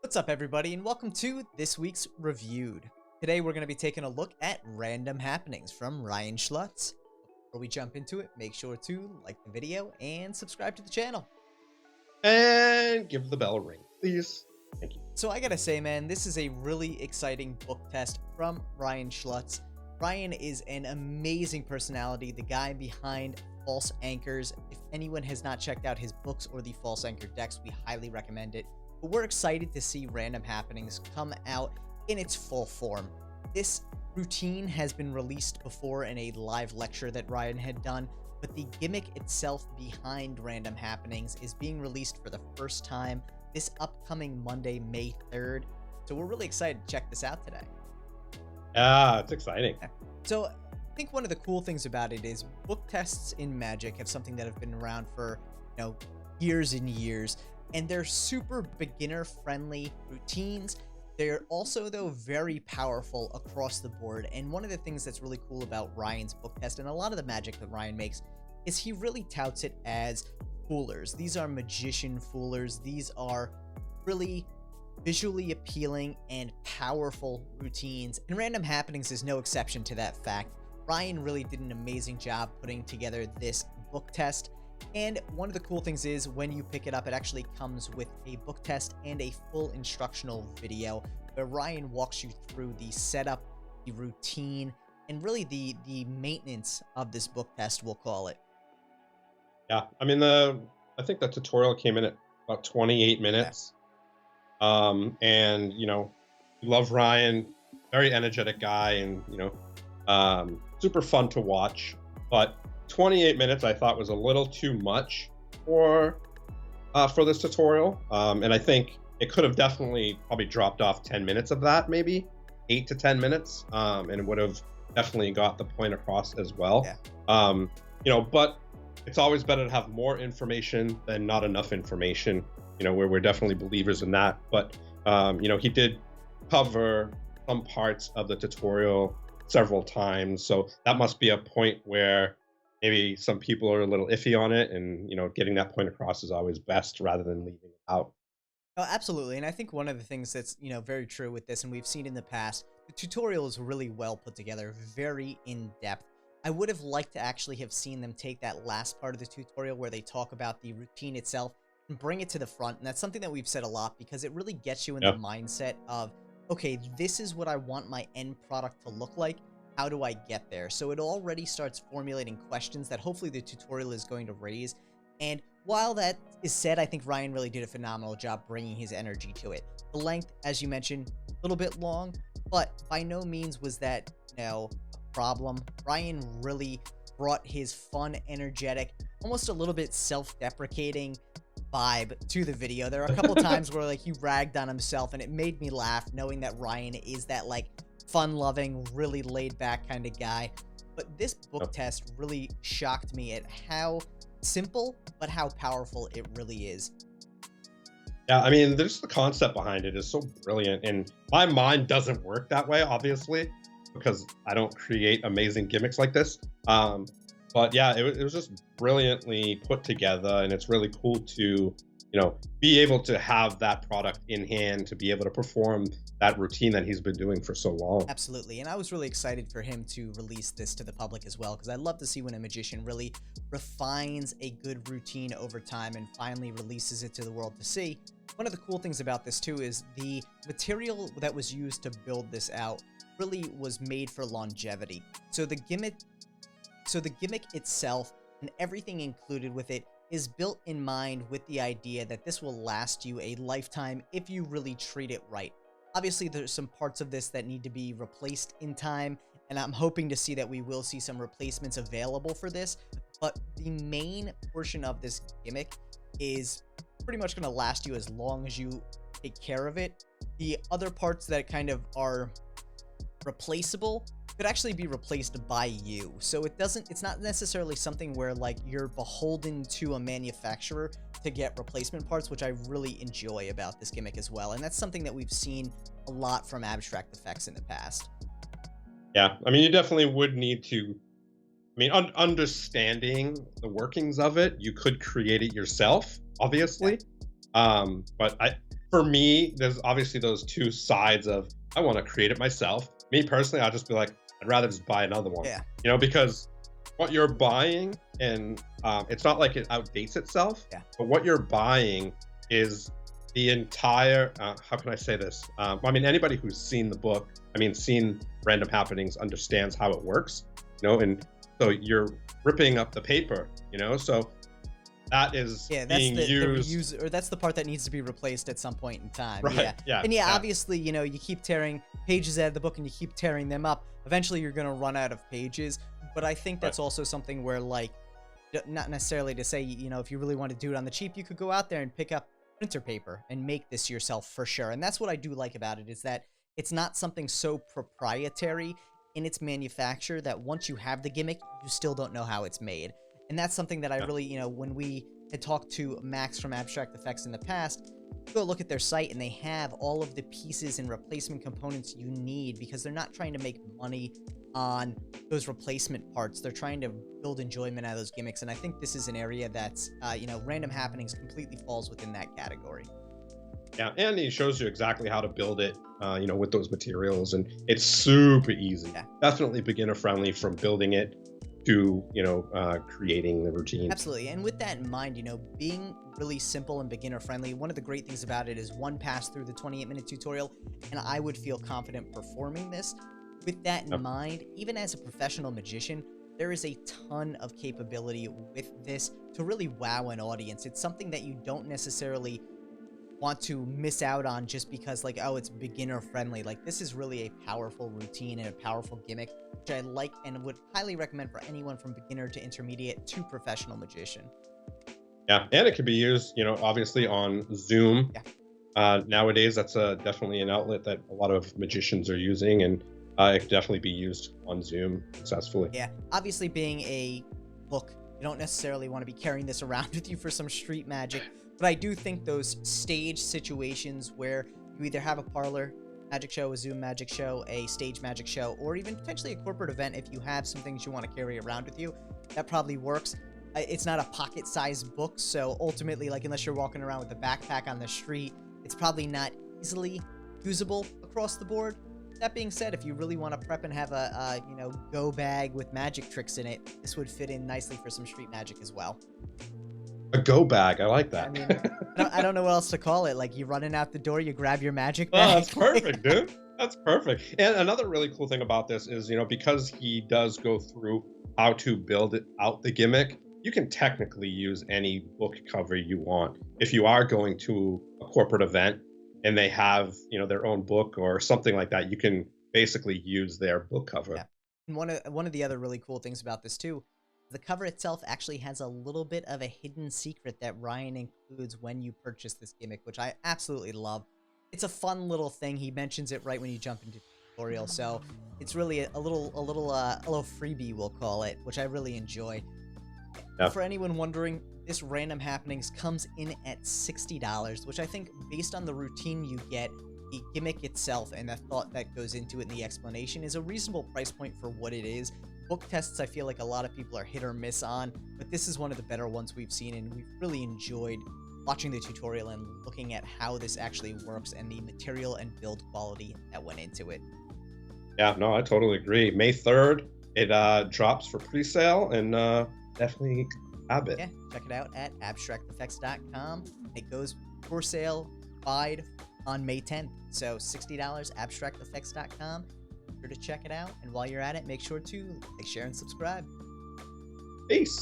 What's up, everybody, and welcome to this week's Reviewed. Today, we're going to be taking a look at Random Happenings from Ryan Schlutz. Before we jump into it, make sure to like the video and subscribe to the channel. And give the bell a ring, please. Thank you. So I gotta say, man, this is a really exciting book test from Ryan Schlutz. Ryan is an amazing personality, the guy behind False Anchors. If anyone has not checked out his books or the False Anchor decks, we highly recommend it. But we're excited to see Random Happenings come out in its full form. This routine has been released before in a live lecture that Ryan had done, but the gimmick itself behind Random Happenings is being released for the first time this upcoming Monday, May 3rd. So we're really excited to check this out today. Yeah, it's exciting. So I think one of the cool things about it is book tests in Magic have something that have been around for, years and years, and they're super beginner friendly routines. They're also, though, very powerful across the board. And one of the things that's really cool about Ryan's book test and a lot of the Magic that Ryan makes is he really touts it as foolers. These are magician foolers. These are really visually appealing and powerful routines, and Random Happenings is no exception to that fact. Ryan really did an amazing job putting together this book test, and one of the cool things is when you pick it up, it actually comes with a book test and a full instructional video where Ryan walks you through the setup, the routine, and really the maintenance of this book test, we'll call it. Yeah, I mean, I think the tutorial came in at about 28 minutes. And love Ryan, very energetic guy, and super fun to watch. But 28 minutes I thought was a little too much for this tutorial. And I think it could have definitely probably dropped off 10 minutes of that, maybe 8 to 10 minutes. And it would have definitely got the point across as well. Yeah. But it's always better to have more information than not enough information. We're definitely believers in that. But, he did cover some parts of the tutorial several times. So that must be a point where maybe some people are a little iffy on it. And, getting that point across is always best rather than leaving it out. Oh, absolutely. And I think one of the things that's, very true with this, and we've seen in the past, the tutorial is really well put together, very in-depth. I would have liked to actually have seen them take that last part of the tutorial where they talk about the routine itself and bring it to the front. And that's something that we've said a lot because it really gets you in the mindset of, okay, this is what I want my end product to look like. How do I get there? So it already starts formulating questions that hopefully the tutorial is going to raise. And while that is said, I think Ryan really did a phenomenal job bringing his energy to it. The length, as you mentioned, a little bit long, but by no means was that, a problem. Ryan really brought his fun, energetic, almost a little bit self-deprecating vibe to the video. There are a couple times where he ragged on himself, and it made me laugh knowing that Ryan is that fun-loving, really laid-back kind of guy. But this book test really shocked me at how simple but how powerful it really is. Yeah, I mean, there's the concept behind it is so brilliant, and my mind doesn't work that way, obviously, because I don't create amazing gimmicks like this. But yeah, it was just brilliantly put together, and it's really cool to, be able to have that product in hand to be able to perform that routine that he's been doing for so long. Absolutely. And I was really excited for him to release this to the public as well, because I love to see when a magician really refines a good routine over time and finally releases it to the world to see. One of the cool things about this too is the material that was used to build this out really was made for longevity. So the gimmick itself and everything included with it is built in mind with the idea that this will last you a lifetime if you really treat it right. Obviously, there's some parts of this that need to be replaced in time, and I'm hoping to see that we will see some replacements available for this, but the main portion of this gimmick is pretty much going to last you as long as you take care of it. The other parts that kind of are replaceable could actually be replaced by you. So it's not necessarily something where you're beholden to a manufacturer to get replacement parts, which I really enjoy about this gimmick as well. And that's something that we've seen a lot from Abstract Effects in the past. Yeah, I mean, you definitely would need to, understanding the workings of it, you could create it yourself, obviously. But for me, there's obviously those two sides of I want to create it myself. Me personally, I'll just be like, I'd rather just buy another one. Yeah. You know, because what you're buying, and it's not like it outdates itself. Yeah. But what you're buying is the entire. How can I say this? I mean, anybody who's seen the book, seen Random Happenings, understands how it works. You know, and so you're ripping up the paper. You know, so that is being used. Or that's the part that needs to be replaced at some point in time. Right. Yeah. And obviously, you know, you keep tearing pages out of the book and you keep tearing them up. Eventually, you're going to run out of pages. But I think that's also something where, like, not necessarily to say, you know, if you really want to do it on the cheap, you could go out there and pick up printer paper and make this yourself for sure. And that's what I do like about it, is that it's not something so proprietary in its manufacture that once you have the gimmick, you still don't know how it's made. And that's something that I really, you know, when we had talked to Max from Abstract Effects in the past, go look at their site and they have all of the pieces and replacement components you need, because they're not trying to make money on those replacement parts. They're trying to build enjoyment out of those gimmicks. And I think this is an area that's, you know, Random Happenings completely falls within that category. Yeah, and he shows you exactly how to build it, you know, with those materials, and it's super easy. Yeah. Definitely beginner friendly from building it to, you know, creating the routine. Absolutely. And with that in mind, you know, being really simple and beginner friendly, one of the great things about it is one pass through the 28-minute tutorial, and I would feel confident performing this. With that in mind, even as a professional magician, there is a ton of capability with this to really wow an audience. It's something that you don't necessarily want to miss out on just because, like, oh, it's beginner friendly. Like, this is really a powerful routine and a powerful gimmick, which I like and would highly recommend for anyone from beginner to intermediate to professional magician. Yeah, and it can be used, you know, obviously on Zoom. Yeah. Nowadays, that's definitely an outlet that a lot of magicians are using, and it could definitely be used on Zoom successfully. Yeah, obviously being a book, you don't necessarily want to be carrying this around with you for some street magic, but I do think those stage situations where you either have a parlor magic show, a Zoom magic show, a stage magic show, or even potentially a corporate event, if you have some things you want to carry around with you, that probably works. It's not a pocket-sized book, so ultimately, like, unless you're walking around with a backpack on the street, it's probably not easily usable across the board. That being said, if you really want to prep and have a you know, go bag with magic tricks in it, this would fit in nicely for some street magic as well. A go bag, I like that. I mean, I don't know what else to call it. Like, you running out the door, you grab your magic bag. Oh, that's perfect, dude. That's perfect. And another really cool thing about this is, you know, because he does go through how to build it out, the gimmick, you can technically use any book cover you want. If you are going to a corporate event and they have, you know, their own book or something like that, you can basically use their book cover. Yeah. And one of the other really cool things about this too, the cover itself actually has a little bit of a hidden secret that Ryan includes when you purchase this gimmick, which I absolutely love. It's a fun little thing. He mentions it right when you jump into the tutorial, so it's really a little freebie, we'll call it, which I really enjoy. Yeah. For anyone wondering, this Random Happenings comes in at $60, which I think, based on the routine you get, the gimmick itself, and the thought that goes into it and the explanation, is a reasonable price point for what it is. Book tests, I feel like a lot of people are hit or miss on, but this is one of the better ones we've seen, and we've really enjoyed watching the tutorial and looking at how this actually works and the material and build quality that went into it. Yeah, no, I totally agree. May 3rd, it drops for pre-sale, and definitely grab it. Yeah, check it out at abstracteffects.com. It goes for sale wide on May 10th. So $60, abstracteffects.com. Be sure to check it out. And while you're at it, make sure to like, share, and subscribe. Peace.